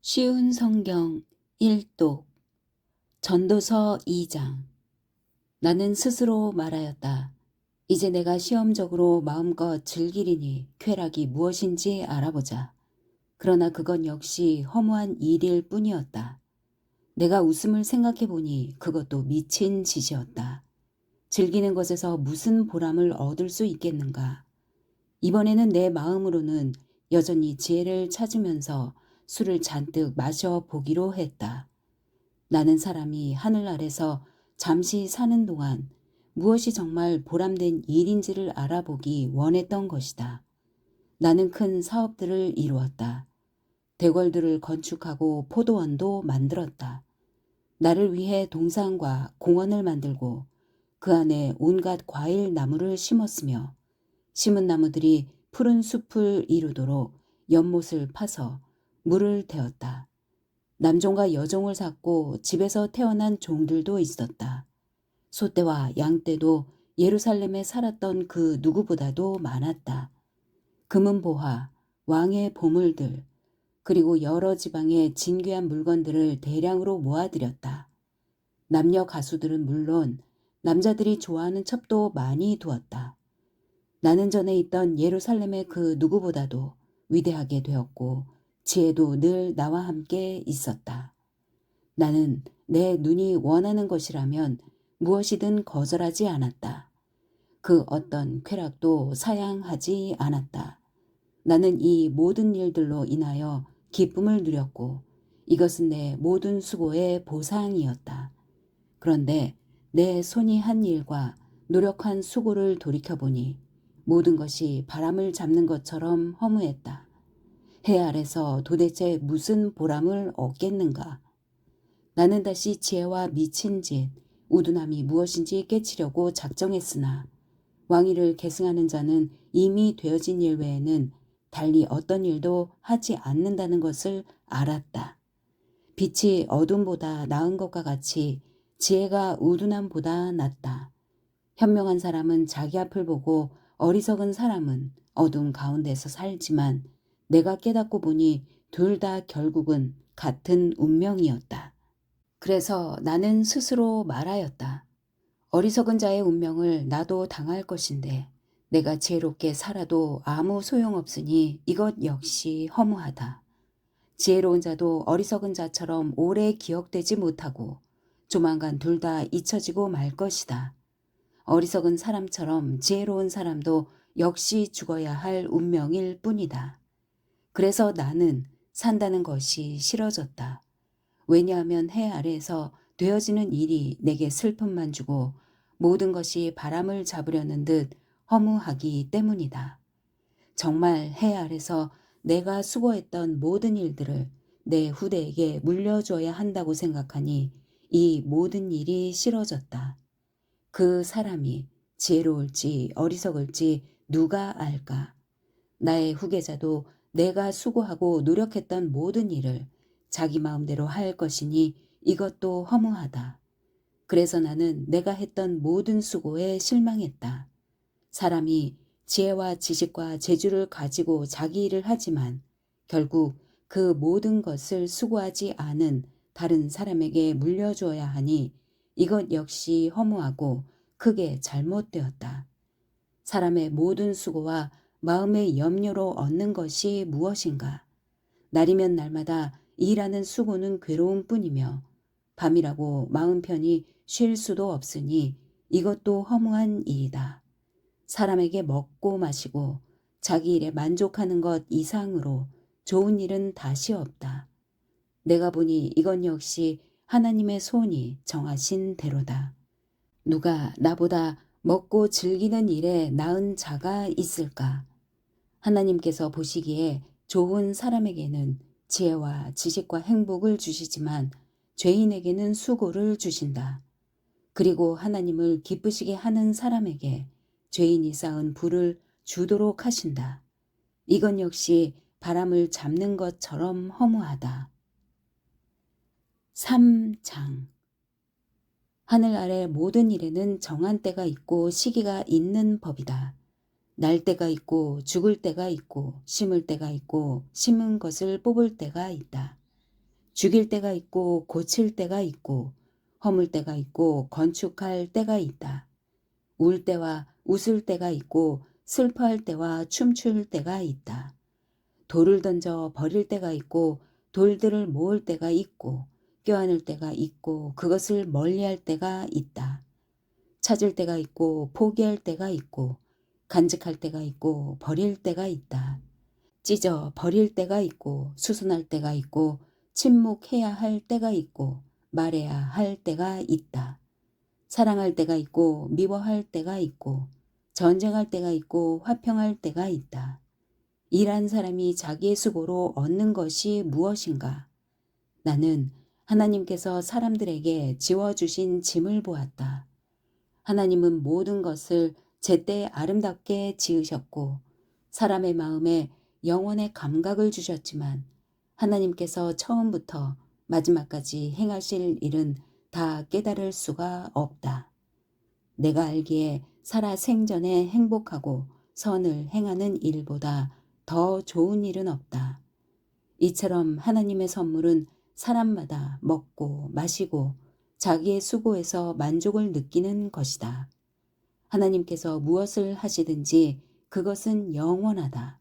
쉬운 성경 1독 전도서 2장. 나는 스스로 말하였다. 이제 내가 시험적으로 마음껏 즐기리니 쾌락이 무엇인지 알아보자. 그러나 그건 역시 허무한 일일 뿐이었다. 내가 웃음을 생각해 보니 그것도 미친 짓이었다. 즐기는 것에서 무슨 보람을 얻을 수 있겠는가. 이번에는 내 마음으로는 여전히 지혜를 찾으면서 술을 잔뜩 마셔 보기로 했다. 나는 사람이 하늘 아래서 잠시 사는 동안 무엇이 정말 보람된 일인지를 알아보기 원했던 것이다. 나는 큰 사업들을 이루었다. 대궐들을 건축하고 포도원도 만들었다. 나를 위해 동산과 공원을 만들고 그 안에 온갖 과일 나무를 심었으며 심은 나무들이 푸른 숲을 이루도록 연못을 파서 물을 대었다. 남종과 여종을 쌓고 집에서 태어난 종들도 있었다. 소떼와 양떼도 예루살렘에 살았던 그 누구보다도 많았다. 금은 보화, 왕의 보물들, 그리고 여러 지방의 진귀한 물건들을 대량으로 모아들였다. 남녀 가수들은 물론 남자들이 좋아하는 첩도 많이 두었다. 나는 전에 있던 예루살렘의 그 누구보다도 위대하게 되었고 지혜도 늘 나와 함께 있었다. 나는 내 눈이 원하는 것이라면 무엇이든 거절하지 않았다. 그 어떤 쾌락도 사양하지 않았다. 나는 이 모든 일들로 인하여 기쁨을 누렸고 이것은 내 모든 수고의 보상이었다. 그런데 내 손이 한 일과 노력한 수고를 돌이켜보니 모든 것이 바람을 잡는 것처럼 허무했다. 해 아래서 도대체 무슨 보람을 얻겠는가. 나는 다시 지혜와 미친 짓, 우둔함이 무엇인지 깨치려고 작정했으나 왕위를 계승하는 자는 이미 되어진 일 외에는 달리 어떤 일도 하지 않는다는 것을 알았다. 빛이 어둠보다 나은 것과 같이 지혜가 우둔함보다 낫다. 현명한 사람은 자기 앞을 보고 어리석은 사람은 어둠 가운데서 살지만 내가 깨닫고 보니 둘 다 결국은 같은 운명이었다. 그래서 나는 스스로 말하였다. 어리석은 자의 운명을 나도 당할 것인데 내가 지혜롭게 살아도 아무 소용없으니 이것 역시 허무하다. 지혜로운 자도 어리석은 자처럼 오래 기억되지 못하고 조만간 둘 다 잊혀지고 말 것이다. 어리석은 사람처럼 지혜로운 사람도 역시 죽어야 할 운명일 뿐이다. 그래서 나는 산다는 것이 싫어졌다. 왜냐하면 해 아래에서 되어지는 일이 내게 슬픔만 주고 모든 것이 바람을 잡으려는 듯 허무하기 때문이다. 정말 해 아래서 내가 수고했던 모든 일들을 내 후대에게 물려줘야 한다고 생각하니 이 모든 일이 싫어졌다. 그 사람이 지혜로울지 어리석을지 누가 알까? 나의 후계자도 내가 수고하고 노력했던 모든 일을 자기 마음대로 할 것이니 이것도 허무하다. 그래서 나는 내가 했던 모든 수고에 실망했다. 사람이 지혜와 지식과 재주를 가지고 자기 일을 하지만 결국 그 모든 것을 수고하지 않은 다른 사람에게 물려주어야 하니 이것 역시 허무하고 크게 잘못되었다. 사람의 모든 수고와 마음의 염려로 얻는 것이 무엇인가? 날이면 날마다 일하는 수고는 괴로움 뿐이며 밤이라고 마음 편히 쉴 수도 없으니 이것도 허무한 일이다. 사람에게 먹고 마시고 자기 일에 만족하는 것 이상으로 좋은 일은 다시 없다. 내가 보니 이건 역시 하나님의 손이 정하신 대로다. 누가 나보다 먹고 즐기는 일에 나은 자가 있을까? 하나님께서 보시기에 좋은 사람에게는 지혜와 지식과 행복을 주시지만 죄인에게는 수고를 주신다. 그리고 하나님을 기쁘시게 하는 사람에게 죄인이 쌓은 불을 주도록 하신다. 이건 역시 바람을 잡는 것처럼 허무하다. 3장. 하늘 아래 모든 일에는 정한 때가 있고 시기가 있는 법이다. 날 때가 있고 죽을 때가 있고 심을 때가 있고 심은 것을 뽑을 때가 있다. 죽일 때가 있고 고칠 때가 있고 허물 때가 있고 건축할 때가 있다. 울 때와 웃을 때가 있고 슬퍼할 때와 춤출 때가 있다. 돌을 던져 버릴 때가 있고 돌들을 모을 때가 있고 껴안을 때가 있고 그것을 멀리할 때가 있다. 찾을 때가 있고 포기할 때가 있고 간직할 때가 있고 버릴 때가 있다. 찢어 버릴 때가 있고 수순할 때가 있고 침묵해야 할 때가 있고 말해야 할 때가 있다. 사랑할 때가 있고 미워할 때가 있고 전쟁할 때가 있고 화평할 때가 있다. 일한 사람이 자기의 수고로 얻는 것이 무엇인가? 나는 하나님께서 사람들에게 지워주신 짐을 보았다. 하나님은 모든 것을 제때 아름답게 지으셨고 사람의 마음에 영원의 감각을 주셨지만 하나님께서 처음부터 마지막까지 행하실 일은 다 깨달을 수가 없다. 내가 알기에 살아 생전에 행복하고 선을 행하는 일보다 더 좋은 일은 없다. 이처럼 하나님의 선물은 사람마다 먹고 마시고 자기의 수고에서 만족을 느끼는 것이다. 하나님께서 무엇을 하시든지 그것은 영원하다.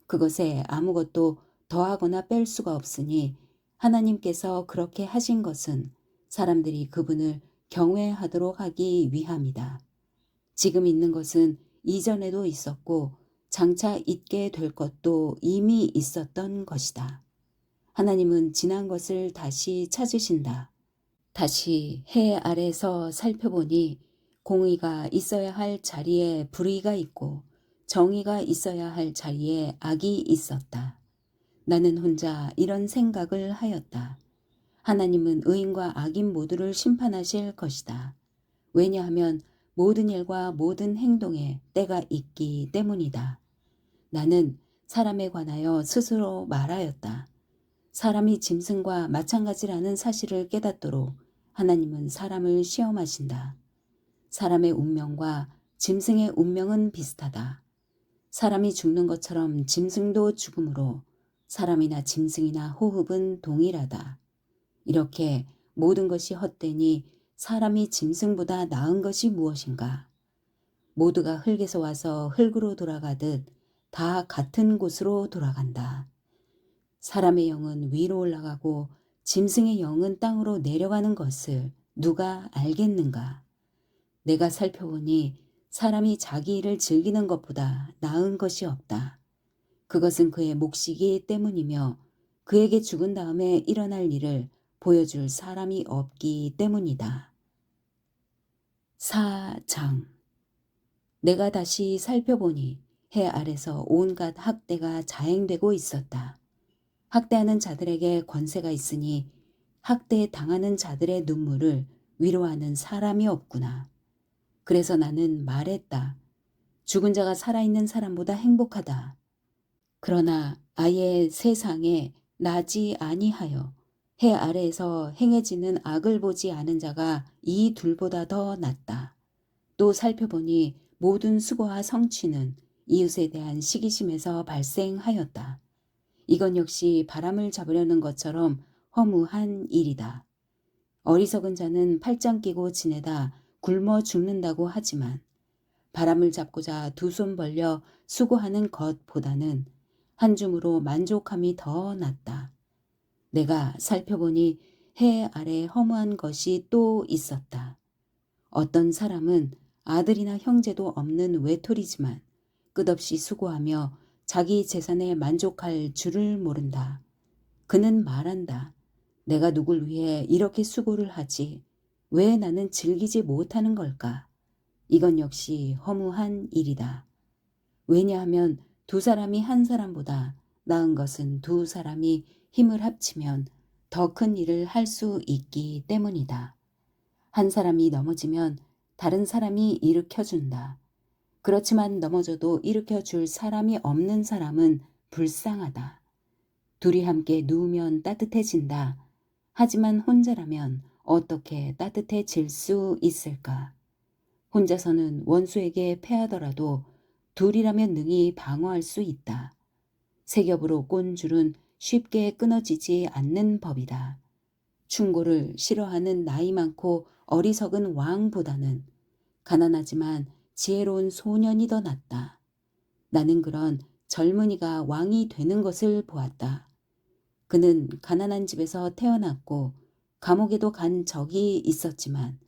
그것에 아무것도 더하거나 뺄 수가 없으니 하나님께서 그렇게 하신 것은 사람들이 그분을 경외하도록 하기 위함이다. 지금 있는 것은 이전에도 있었고 장차 있게 될 것도 이미 있었던 것이다. 하나님은 지난 것을 다시 찾으신다. 다시 해 아래서 살펴보니 공의가 있어야 할 자리에 불의가 있고 정의가 있어야 할 자리에 악이 있었다. 나는 혼자 이런 생각을 하였다. 하나님은 의인과 악인 모두를 심판하실 것이다. 왜냐하면 모든 일과 모든 행동에 때가 있기 때문이다. 나는 사람에 관하여 스스로 말하였다. 사람이 짐승과 마찬가지라는 사실을 깨닫도록 하나님은 사람을 시험하신다. 사람의 운명과 짐승의 운명은 비슷하다. 사람이 죽는 것처럼 짐승도 죽으므로 사람이나 짐승이나 호흡은 동일하다. 이렇게 모든 것이 헛되니 사람이 짐승보다 나은 것이 무엇인가? 모두가 흙에서 와서 흙으로 돌아가듯 다 같은 곳으로 돌아간다. 사람의 영은 위로 올라가고 짐승의 영은 땅으로 내려가는 것을 누가 알겠는가? 내가 살펴보니 사람이 자기 일을 즐기는 것보다 나은 것이 없다. 그것은 그의 몫이기 때문이며 그에게 죽은 다음에 일어날 일을 보여줄 사람이 없기 때문이다. 4장. 내가 다시 살펴보니 해 아래서 온갖 학대가 자행되고 있었다. 학대하는 자들에게 권세가 있으니 학대 당하는 자들의 눈물을 위로하는 사람이 없구나. 그래서 나는 말했다. 죽은 자가 살아있는 사람보다 행복하다. 그러나 아예 세상에 나지 아니하여 해 아래에서 행해지는 악을 보지 않은 자가 이 둘보다 더 낫다. 또 살펴보니 모든 수고와 성취는 이웃에 대한 시기심에서 발생하였다. 이건 역시 바람을 잡으려는 것처럼 허무한 일이다. 어리석은 자는 팔짱 끼고 지내다 굶어 죽는다고 하지만 바람을 잡고자 두 손 벌려 수고하는 것보다는 한 줌으로 만족함이 더 낫다. 내가 살펴보니 해 아래 허무한 것이 또 있었다. 어떤 사람은 아들이나 형제도 없는 외톨이지만 끝없이 수고하며 자기 재산에 만족할 줄을 모른다. 그는 말한다. 내가 누굴 위해 이렇게 수고를 하지? 왜 나는 즐기지 못하는 걸까? 이건 역시 허무한 일이다. 왜냐하면 두 사람이 한 사람보다 나은 것은 두 사람이 힘을 합치면 더 큰 일을 할 수 있기 때문이다. 한 사람이 넘어지면 다른 사람이 일으켜준다. 그렇지만 넘어져도 일으켜줄 사람이 없는 사람은 불쌍하다. 둘이 함께 누우면 따뜻해진다. 하지만 혼자라면 어떻게 따뜻해질 수 있을까? 혼자서는 원수에게 패하더라도 둘이라면 능히 방어할 수 있다. 세 겹으로 꼰 줄은 쉽게 끊어지지 않는 법이다. 충고를 싫어하는 나이 많고 어리석은 왕보다는 가난하지만 지혜로운 소년이 더 낫다. 나는 그런 젊은이가 왕이 되는 것을 보았다. 그는 가난한 집에서 태어났고 감옥에도 간 적이 있었지만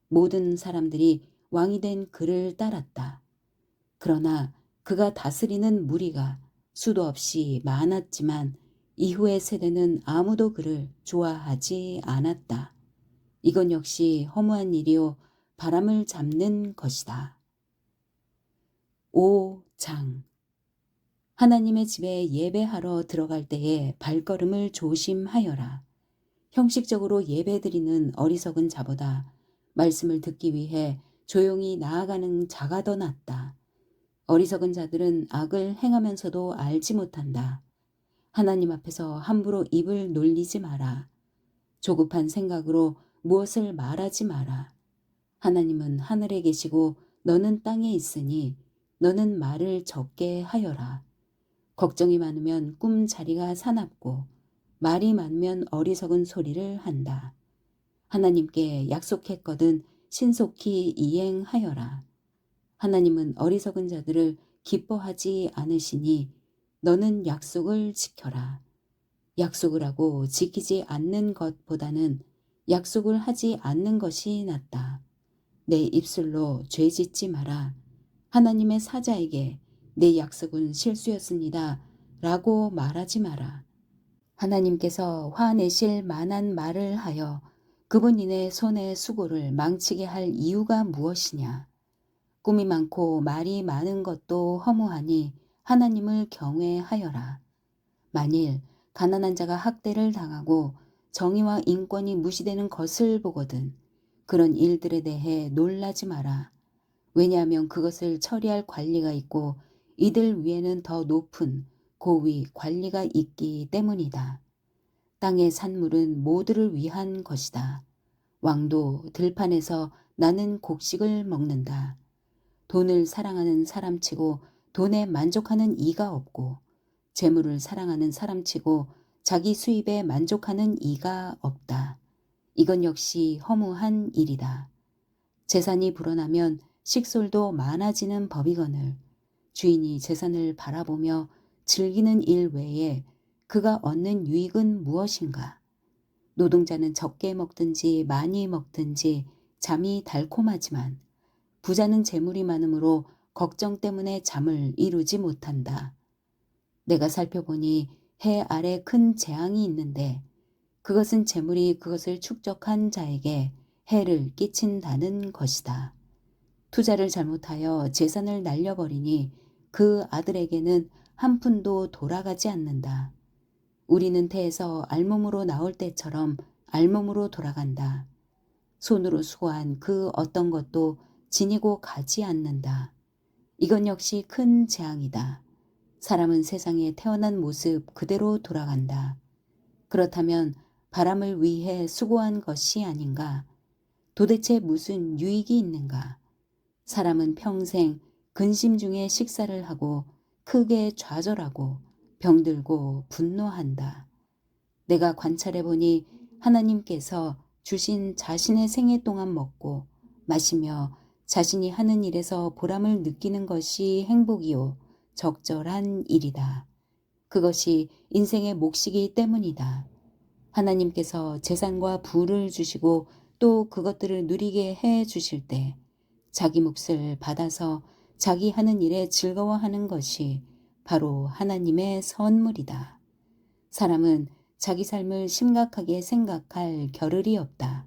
모든 사람들이 왕이 된 그를 따랐다. 그러나 그가 다스리는 무리가 수도 없이 많았지만 이후의 세대는 아무도 그를 좋아하지 않았다. 이건 역시 허무한 일이요 바람을 잡는 것이다. 5장 하나님의 집에 예배하러 들어갈 때에 발걸음을 조심하여라. 형식적으로 예배드리는 어리석은 자보다 말씀을 듣기 위해 조용히 나아가는 자가 더 낫다. 어리석은 자들은 악을 행하면서도 알지 못한다. 하나님 앞에서 함부로 입을 놀리지 마라. 조급한 생각으로 무엇을 말하지 마라. 하나님은 하늘에 계시고 너는 땅에 있으니 너는 말을 적게 하여라. 걱정이 많으면 꿈자리가 사납고 말이 많으면 어리석은 소리를 한다. 하나님께 약속했거든 신속히 이행하여라. 하나님은 어리석은 자들을 기뻐하지 않으시니 너는 약속을 지켜라. 약속을 하고 지키지 않는 것보다는 약속을 하지 않는 것이 낫다. 내 입술로 죄 짓지 마라. 하나님의 사자에게 내 약속은 실수였습니다. 라고 말하지 마라. 하나님께서 화내실 만한 말을 하여 그분인의 손의 수고를 망치게 할 이유가 무엇이냐. 꿈이 많고 말이 많은 것도 허무하니 하나님을 경외하여라. 만일 가난한 자가 학대를 당하고 정의와 인권이 무시되는 것을 보거든 그런 일들에 대해 놀라지 마라. 왜냐하면 그것을 처리할 관리가 있고 이들 위에는 더 높은 고위 관리가 있기 때문이다. 땅의 산물은 모두를 위한 것이다. 왕도 들판에서 나는 곡식을 먹는다. 돈을 사랑하는 사람치고 돈에 만족하는 이가 없고 재물을 사랑하는 사람치고 자기 수입에 만족하는 이가 없다. 이건 역시 허무한 일이다. 재산이 불어나면 식솔도 많아지는 법이거늘 주인이 재산을 바라보며 즐기는 일 외에 그가 얻는 유익은 무엇인가? 노동자는 적게 먹든지 많이 먹든지 잠이 달콤하지만 부자는 재물이 많으므로 걱정 때문에 잠을 이루지 못한다. 내가 살펴보니 해 아래 큰 재앙이 있는데 그것은 재물이 그것을 축적한 자에게 해를 끼친다는 것이다. 투자를 잘못하여 재산을 날려버리니 그 아들에게는 한 푼도 돌아가지 않는다. 우리는 태에서 알몸으로 나올 때처럼 알몸으로 돌아간다. 손으로 수고한 그 어떤 것도 지니고 가지 않는다. 이건 역시 큰 재앙이다. 사람은 세상에 태어난 모습 그대로 돌아간다. 그렇다면 바람을 위해 수고한 것이 아닌가? 도대체 무슨 유익이 있는가? 사람은 평생 근심 중에 식사를 하고 크게 좌절하고 병들고 분노한다. 내가 관찰해 보니 하나님께서 주신 자신의 생애 동안 먹고 마시며 자신이 하는 일에서 보람을 느끼는 것이 행복이요 적절한 일이다. 그것이 인생의 몫이기 때문이다. 하나님께서 재산과 부를 주시고 또 그것들을 누리게 해 주실 때 자기 몫을 받아서 자기 하는 일에 즐거워하는 것이 바로 하나님의 선물이다. 사람은 자기 삶을 심각하게 생각할 겨를이 없다.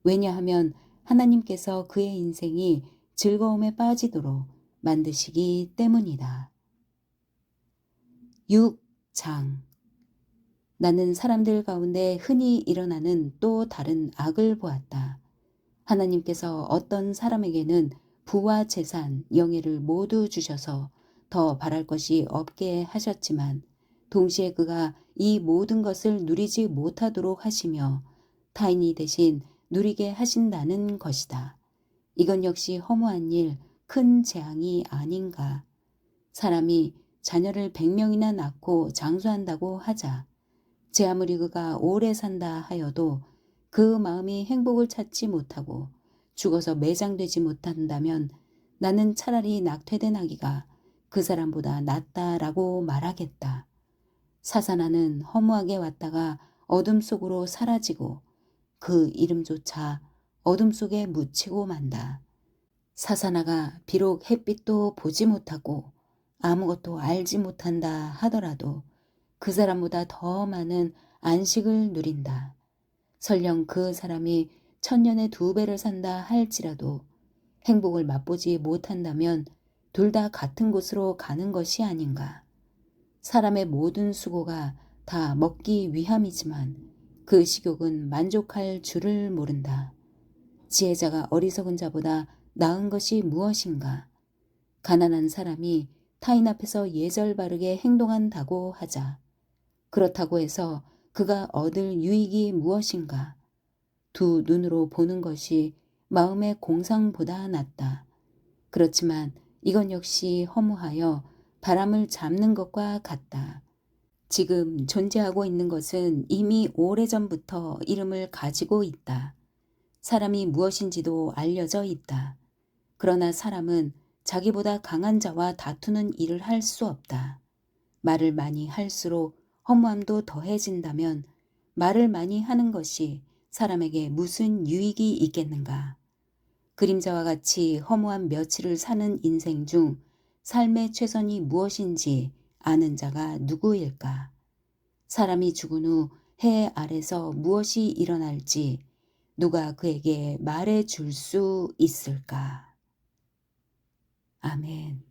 왜냐하면 하나님께서 그의 인생이 즐거움에 빠지도록 만드시기 때문이다. 6장 나는 사람들 가운데 흔히 일어나는 또 다른 악을 보았다. 하나님께서 어떤 사람에게는 부와 재산, 영예를 모두 주셔서 더 바랄 것이 없게 하셨지만 동시에 그가 이 모든 것을 누리지 못하도록 하시며 타인이 대신 누리게 하신다는 것이다. 이건 역시 허무한 일, 큰 재앙이 아닌가. 사람이 자녀를 100명이나 낳고 장수한다고 하자. 제 아무리 그가 오래 산다 하여도 그 마음이 행복을 찾지 못하고 죽어서 매장되지 못한다면 나는 차라리 낙태된 아기가 그 사람보다 낫다라고 말하겠다. 사사나는 허무하게 왔다가 어둠 속으로 사라지고 그 이름조차 어둠 속에 묻히고 만다. 사사나가 비록 햇빛도 보지 못하고 아무것도 알지 못한다 하더라도 그 사람보다 더 많은 안식을 누린다. 설령 그 사람이 1000년에 2배를 산다 할지라도 행복을 맛보지 못한다면 둘 다 같은 곳으로 가는 것이 아닌가. 사람의 모든 수고가 다 먹기 위함이지만 그 식욕은 만족할 줄을 모른다. 지혜자가 어리석은 자보다 나은 것이 무엇인가. 가난한 사람이 타인 앞에서 예절 바르게 행동한다고 하자. 그렇다고 해서 그가 얻을 유익이 무엇인가. 두 눈으로 보는 것이 마음의 공상보다 낫다. 그렇지만 이건 역시 허무하여 바람을 잡는 것과 같다. 지금 존재하고 있는 것은 이미 오래전부터 이름을 가지고 있다. 사람이 무엇인지도 알려져 있다. 그러나 사람은 자기보다 강한 자와 다투는 일을 할 수 없다. 말을 많이 할수록 허무함도 더해진다면 말을 많이 하는 것이 사람에게 무슨 유익이 있겠는가. 그림자와 같이 허무한 며칠을 사는 인생 중 삶의 최선이 무엇인지 아는 자가 누구일까? 사람이 죽은 후 해 아래서 무엇이 일어날지 누가 그에게 말해 줄 수 있을까? 아멘.